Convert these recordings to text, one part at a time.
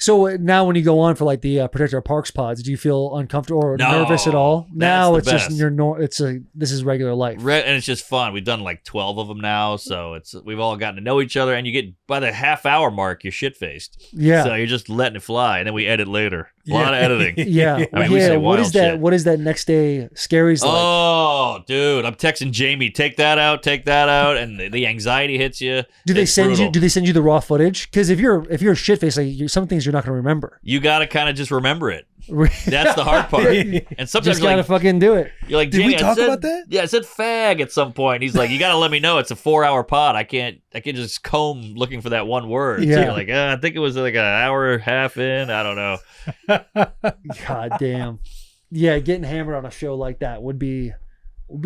So now when you go on for like the Protect Our Parks pods, do you feel uncomfortable or nervous at all? Now it's just this is regular life. And it's just fun. We've done like 12 of them now, so we've all gotten to know each other, and you get by the half-hour mark, you're shit-faced. Yeah. So you're just letting it fly, and then we edit later. A lot of editing. Yeah. I mean, we say what is that? shit. What is that next day scaries like? Oh, dude, I'm texting Jamie, take that out, and the anxiety hits you. Do they send you the raw footage? Because if you're shit-faced, like some things you're not going to remember. You got to kind of just remember it. That's the hard part. And sometimes just gotta fucking do it. You're like, did we talk about that? Yeah, I said fag at some point. He's like, you gotta let me know it's a 4-hour pod. I can't just comb looking for that one word. Yeah. So you're like, I think it was like an hour and a half in. I don't know. God damn. Yeah, getting hammered on a show like that would be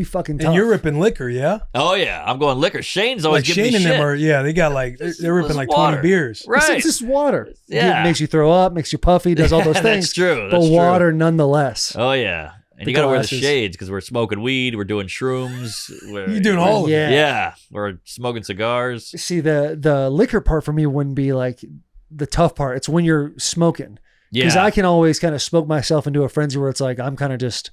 fucking tough. And you're ripping liquor, yeah? Oh yeah, I'm going liquor. Shane's always giving me Shane and shit. them are, they got like they're ripping like water. 20 beers. Right. It's just water. Yeah. It makes you throw up, makes you puffy, does all those things. That's true. But water nonetheless. Oh yeah. And The you got to wear the glasses. shades because we're smoking weed, we're doing shrooms. You're doing all of it. Yeah, we're smoking cigars. See, the liquor part for me wouldn't be like the tough part. It's when you're smoking. Yeah. Because I can always kind of smoke myself into a frenzy where it's like I'm kind of just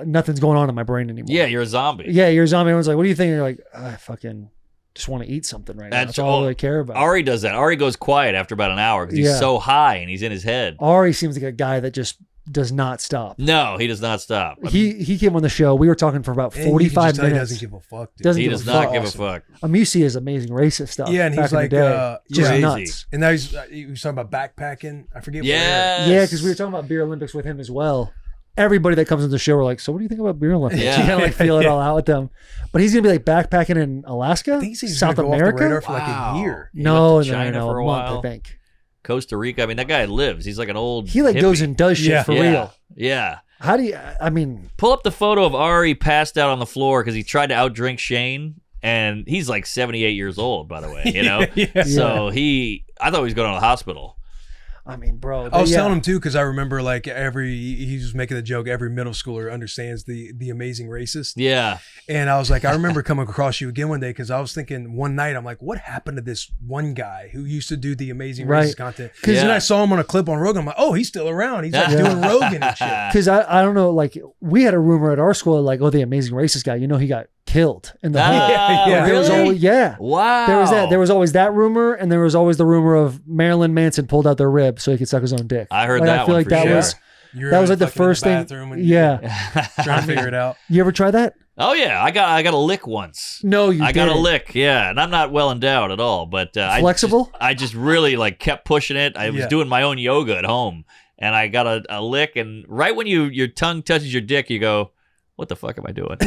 nothing's going on in my brain anymore. Yeah, you're a zombie. Yeah, you're a zombie. Everyone's like, what do you think? And you're like, I fucking just want to eat something right now. That's all I really care about. Ari does that. Ari goes quiet after about an hour because he's so high and he's in his head. Ari seems like a guy that just does not stop. No, he does not stop. He came on the show. We were talking for about 45 minutes. He doesn't give a fuck, dude. He does not give a fuck. I'm used to his amazing racist stuff. Yeah, and he's like, just nuts. And now he was talking about backpacking. I forget. Yeah, because we were talking about Beer Olympics with him as well. Everybody that comes on the show, we're like, so what do you think about Beer Olympics? Yeah. You gotta like feel it all out with them. But he's gonna be like backpacking in Alaska, I think he's South gonna go America. Off the radar for like a year. No, China for a month, while. I think. Costa Rica. I mean, that guy lives. He's like an old. He like hippie. goes and does shit for real. Yeah. How do you? I mean, pull up the photo of Ari passed out on the floor because he tried to outdrink Shane, and he's like 78 years old, by the way. You know, so I thought he was going to the hospital. I mean, bro. I was telling him too because I remember like he was making the joke. Every middle schooler understands the amazing racist. Yeah. And I was like, I remember coming across you again one day because I was thinking one night, I'm like, what happened to this one guy who used to do the amazing racist content? Because then I saw him on a clip on Rogan. I'm like, oh, he's still around. He's like doing Rogan and shit. Because I don't know, like we had a rumor at our school, like, oh, the amazing racist guy. You know, he got killed in the Really? There was always, Wow. There was that. There was always that rumor, and there was always the rumor of Marilyn Manson pulled out their rib so he could suck his own dick. I heard like, that. I feel one like for that sure. was You're that was like the first thing. Trying to figure it out. You ever try that? Oh yeah, I got a lick once. No, I got a lick. Yeah, and I'm not well endowed at all, but flexible. I just really like kept pushing it. I was doing my own yoga at home, and I got a lick. And right when your tongue touches your dick, you go, what the fuck am I doing?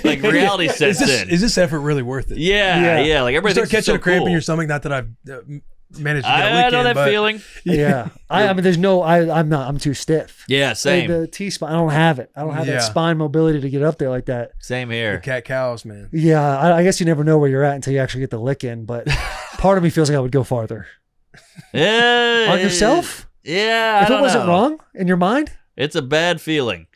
like reality sets in. Is this effort really worth it? Yeah. Like everybody start catching so a cramp cool. in your stomach. Not that I've managed to get a lick I know in, that feeling. Yeah. I mean, there's no. I'm too stiff. Yeah, same. The T spine. I don't have it. I don't have that spine mobility to get up there like that. Same here. The cat cows, man. Yeah, I guess you never know where you're at until you actually get the lick in. But part of me feels like I would go farther. Yeah. On yourself? Yeah. If it wasn't wrong in your mind? It's a bad feeling.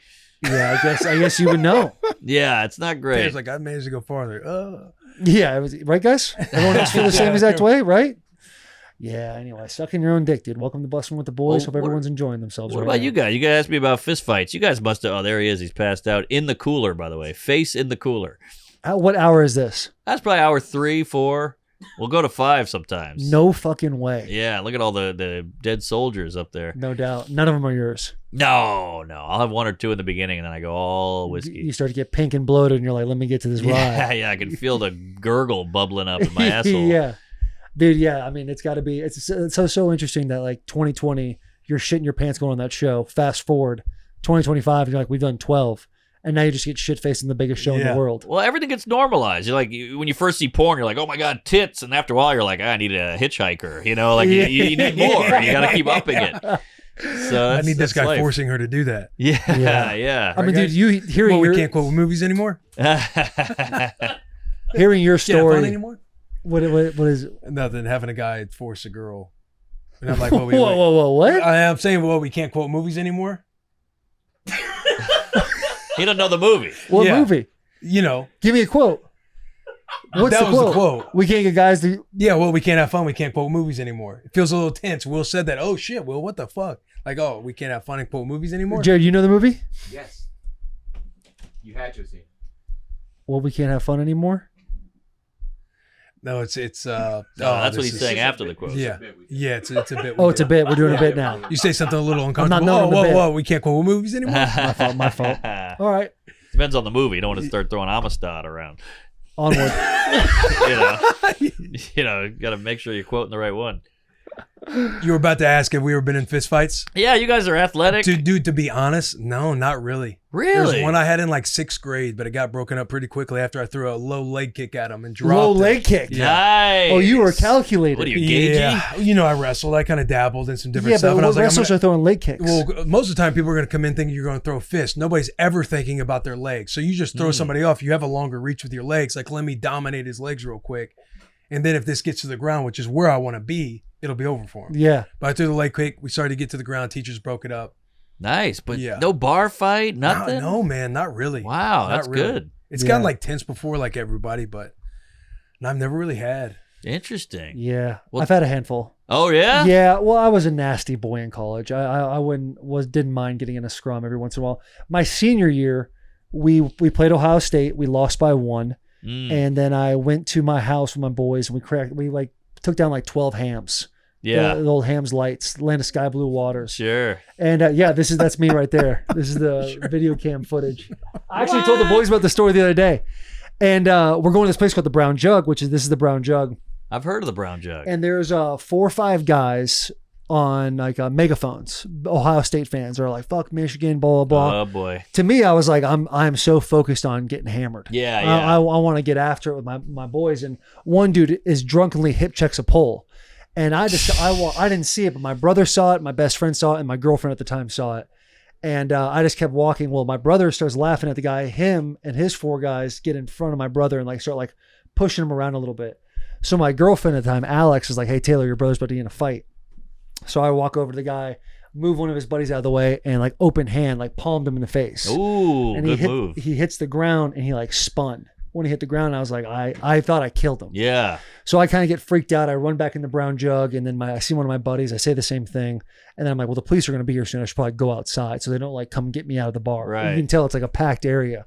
Yeah, I guess you would know. Yeah, it's not great. It's like I managed to go farther. Yeah, it was right, guys. Everyone else feel the same exact way, right? Yeah. Anyway, sucking your own dick, dude. Welcome to Bussin With The Boys. Hope everyone's enjoying themselves. What about you guys? You guys asked me about fist fights. You guys must have. Oh, there he is. He's passed out in the cooler. By the way, face in the cooler. What hour is this? That's probably hour 3, 4. We'll go to 5 sometimes. No fucking way. Yeah, look at all the dead soldiers up there. No doubt. None of them are yours. No. I'll have 1 or 2 in the beginning, and then I go all whiskey. You start to get pink and bloated, and you're like, let me get to this ride. Yeah, I can feel the gurgle bubbling up in my asshole. Yeah. Dude, yeah. I mean, it's got to be, it's so interesting that like 2020, you're shitting your pants going on that show. Fast forward, 2025, you're like, we've done 12. And now you just get shit-faced in the biggest show in the world. Well, everything gets normalized. You're like, when you first see porn, you're like, oh my God, tits. And after a while, you're like, I need a hitchhiker. You know, like you need more. You got to keep upping it. So I need this guy life. forcing her to do that. Yeah. I mean, dude, you hearing we can't quote movies anymore? Hearing your story. Fun anymore? What is it? Nothing, having a guy force a girl. And I'm like, well, whoa, what? I'm saying, well, we can't quote movies anymore? He doesn't know the movie. What movie? You know. Give me a quote. What's That the was quote? the quote. We can't get guys to. Yeah, well, we can't have fun. We can't quote movies anymore. It feels a little tense. Will said that. Oh shit, Will, what the fuck? Like, oh, we can't have fun and quote movies anymore. Jared, you know the movie? Yes. You had to see. Well, we can't have fun anymore. No, it's No, that's what he's saying after the quote. Yeah, yeah, it's a bit. Oh, it's a bit. We're doing a bit now. You say something a little not uncomfortable. knowing the bit. Whoa, we can't quote movies anymore. My fault. All right. Depends on the movie. You don't want to start throwing Amistad around. Onward. You know, got to make sure you're quoting the right one. You were about to ask if we ever been in fist fights. Yeah, you guys are athletic. Dude, to be honest, no, not really. Really? There's one I had in like 6th grade, but it got broken up pretty quickly after I threw a low leg kick at him and dropped Low it. leg kick. Nice. Oh, you were calculated. What are you, gagey? Yeah, you know I wrestled. I kind of dabbled in some different Yeah, stuff. but And I was like, I'm wrestlers gonna- are throwing leg kicks. Well, most of the time, people are going to come in thinking you're going to throw a fist. Nobody's ever thinking about their legs. So you just throw somebody off. You have a longer reach with your legs. Like, let me dominate his legs real quick. And then if this gets to the ground, which is where I want to be, it'll be over for him. Yeah. But I threw the leg kick. We started to get to the ground. Teachers broke it up. Nice, but Yeah. no bar fight, nothing. No, man, not really. Wow, Not that's really. good. It's Yeah. gotten like tense before, like everybody, but I've never really had. Interesting. Yeah. Well- I've had a handful. Oh yeah. Yeah. Well, I was a nasty boy in college. I didn't mind getting in a scrum every once in a while. My senior year, we played Ohio State. We lost by 1. And then I went to my house with my boys and we took down like 12 hams. Yeah. The old hams lights, land of sky blue waters. Sure. And that's me right there. This is the video cam footage. I actually told the boys about the story the other day. And we're going to this place called the Brown Jug, this is the Brown Jug. I've heard of the Brown Jug. And there's 4 or 5 guys on like megaphones. Ohio State fans are like, "Fuck Michigan," blah blah blah. Oh boy. To me, I was like, I'm so focused on getting hammered. Yeah, I want to get after it with my boys. And one dude is drunkenly hip checks a pole, and I didn't see it, but my brother saw it, my best friend saw it, and my girlfriend at the time saw it. And I just kept walking. Well, my brother starts laughing at the guy. Him and his 4 guys get in front of my brother and like start like pushing him around a little bit. So my girlfriend at the time, Alex, is like, "Hey Taylor, your brother's about to get in a fight." So I walk over to the guy, move one of his buddies out of the way, and like open hand, like palmed him in the face. Ooh, and good move. He hits the ground and he like spun. When he hit the ground, I was like, I thought I killed him. Yeah. So I kind of get freaked out. I run back in the Brown Jug, and then I see one of my buddies. I say the same thing, and then I'm like, well, the police are going to be here soon. I should probably go outside so they don't like come get me out of the bar. Right. You can tell it's like a packed area.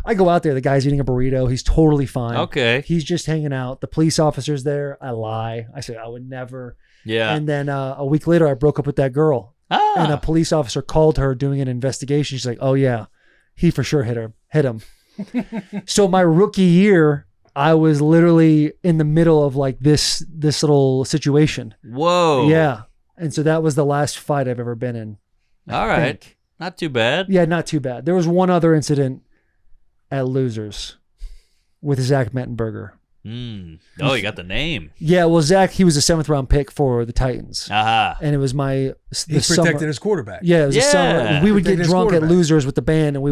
I go out there. The guy's eating a burrito. He's totally fine. Okay. He's just hanging out. The police officer's there. I lie. I say I would never. Yeah. And then a week later, I broke up with that girl. And a police officer called her doing an investigation. She's like, "Oh yeah, he for sure hit him." So my rookie year, I was literally in the middle of like this little situation. Whoa. Yeah. And so that was the last fight I've ever been in. All right. Not too bad. Yeah, not too bad. There was one other incident at Losers with Zach Mettenberger. Oh, you got the name. Yeah, well, Zach, he was a 7th round pick for the Titans. Aha. And it was He's protecting his quarterback. Yeah, it was a summer. We would get Protecting his drunk at quarterback. Losers with the band, and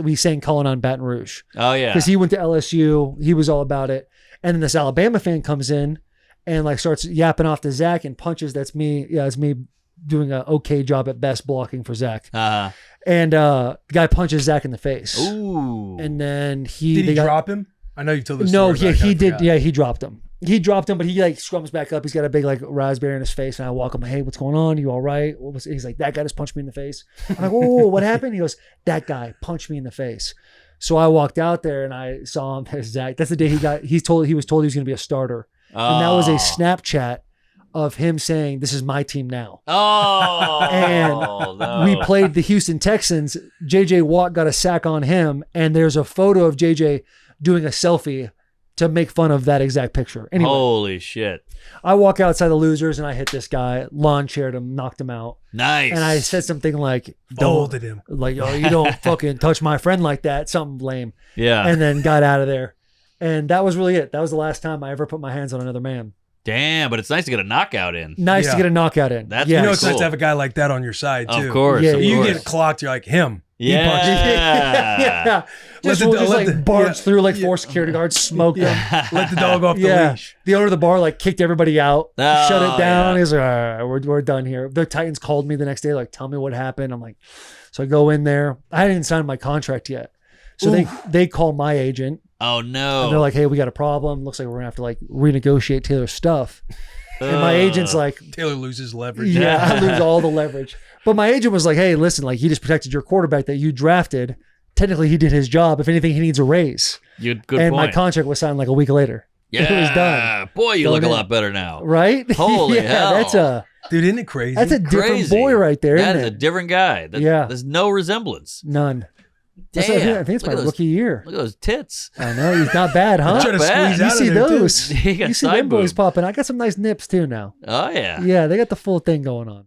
we sang "Calling on Baton Rouge" Oh yeah. because he went to LSU. He was all about it. And then this Alabama fan comes in and like starts yapping off to Zach and punches. That's me. Yeah, it's me doing an okay job at best blocking for Zach. And the guy punches Zach in the face. Ooh. And then Did he drop him? I know you told this No, story. yeah, he did. Yeah, he dropped him. He dropped him, but he like scrums back up. He's got a big like raspberry in his face, and I walk up. Hey, what's going on? You all right? He's like, that guy just punched me in the face. I'm like, whoa, what happened? He goes, that guy punched me in the face. So I walked out there and I saw him. There's Zach. That's the day he was told he was going to be a starter, and that was a Snapchat of him saying, "This is my team now." Oh. And no. we played the Houston Texans. JJ Watt got a sack on him, and there's a photo of JJ doing a selfie to make fun of that exact picture. Anyway, Holy shit. I walk outside the Losers and I hit this guy, lawn chaired him, knocked him out. Nice. And I said something like, Folded him. Like, "Oh, you don't fucking touch my friend like that." Something lame. Yeah. And then got out of there. And that was really it. That was the last time I ever put my hands on another man. Damn, but it's nice to get a knockout in. Nice to Yeah. get a knockout in. That's You know, pretty it's nice cool. to have a guy like that on your side too. Of course. Yeah, of You course. get clocked, you're like him. He Yeah. punched yeah. Just, Let the- just let like the- barged yeah, through like yeah. 4 security guards, smoked them. Let the dog off the Yeah. leash. The owner of the bar like kicked everybody out, Oh, shut it down. yeah. He's like, "All right, we're done here." The Titans called me the next day, like, "Tell me what happened." I'm like, so I go in there. I hadn't signed my contract yet. So they call my agent Oh no! And they're like, hey, we got a problem. Looks like we're gonna have to like renegotiate Taylor's stuff. And my agent's like, Taylor loses leverage. Yeah, I lose all the leverage. But my agent was like, hey, listen, like he just protected your quarterback that you drafted. Technically, he did his job. If anything, he needs a raise. Good and point. My contract was signed like a week later. Yeah, it was done. Boy, you look a lot better now. Right? Holy hell. Dude, isn't it crazy? That's a different boy right there. That is a different guy. There's no resemblance. None. Damn. I think it's my rookie year. Look at those tits. I know. He's not bad, huh? Trying to squeeze out you see those. You see them boys popping. I got some nice nips too now. Oh, yeah. Yeah, they got the full thing going on.